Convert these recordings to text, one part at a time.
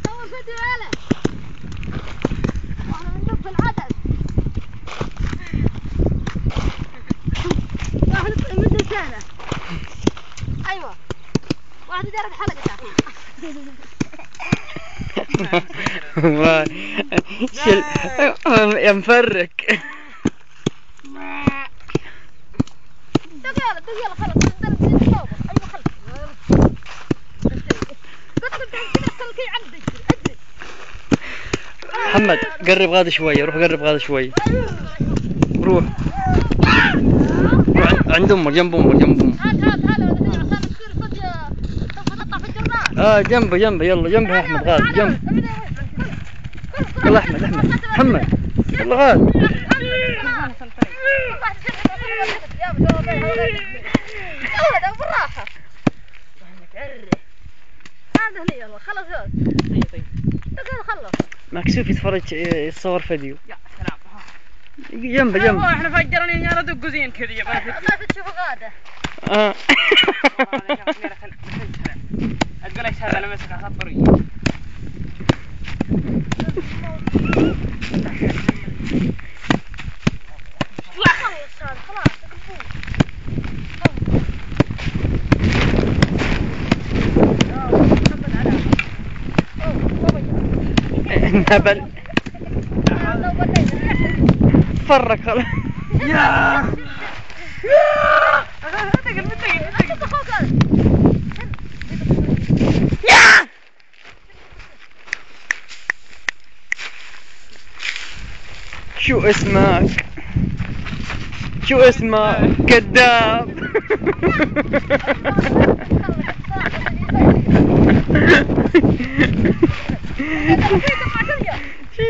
صور فيديو يالا واحنا بندق العدد. واحد مدة سنة. ايوه واحد يدرب حلقة. يا مفرك. دقيقة خلاص نضرب زين الصوبة. ايوه خلص. قلت كي عندك اجري. محمد قرب غادي شوية، روح قرب غادي شوية. روح عند امك، جنب امك، جنب امك. جنبه جنبه، يلا جنبه يا احمد غاد، جنبه. يلا احمد محمد يلا غاد. بالراحة هذا هني. يلا خلص. طيب خلص. مكسوف يتفرج يتصور فيديو. يا سلام. جنبه. احنا فجرني يا ردق زين كذا يا بنات. خايف تشوف غادة. تقول ايش هذا انا ماسك على الطريق. خلاص نبل فرق خلاص. يا شو اسمك؟ شو اسمك؟ كذاب.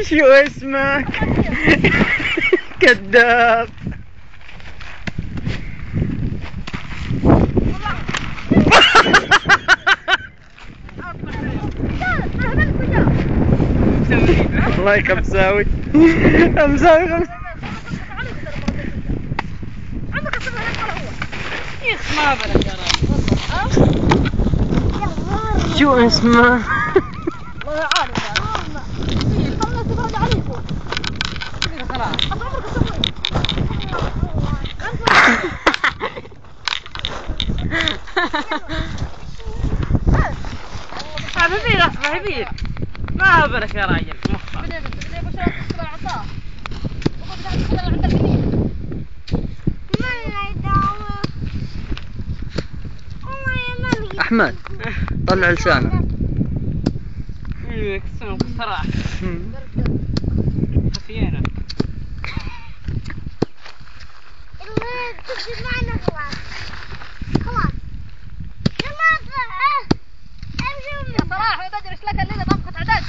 شو اسمك؟ كذاب. الله يك مساوي. ما بالك يا راجل. شو اسمه؟ والله عارف خلنا تفرج عليكم. خلاص. ما هي ما بالك يا راجل. أحمد طلع لسانك. صراحة خفيانة. خلاص يا صراحة بدري ايش لك الليلة طبخة عدد.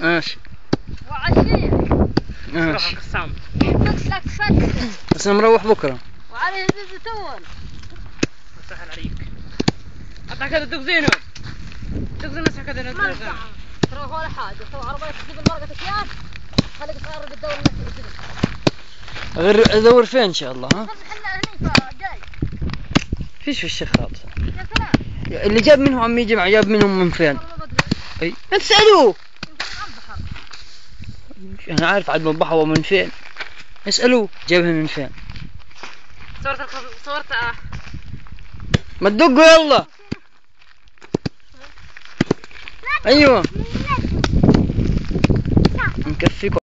ماشي وعشية. ماشي. قسام. لك فتة. بس أنا مروح بكرة. وعليه زيتون. سهل عليك. أعطاك هذا الدق زينه. دق زينه مسح كذا نزل. تروح ولا حاجة. سوى عربية تجيب المرقة أكياس. خليك تقرب تدور نفسك. غير ادور فين ان شاء الله. ها احنا هني جاي. فيش في الشيخ خالص. يا سلام. اللي جاب منهم عمي جمع، جاب منهم من فين؟ اي لا تسألوه. انا عارف عاد من البحر ومن فين. اسألوه جابها من فين. صورت ما تدقوا يلا. ايوه مكفيكم.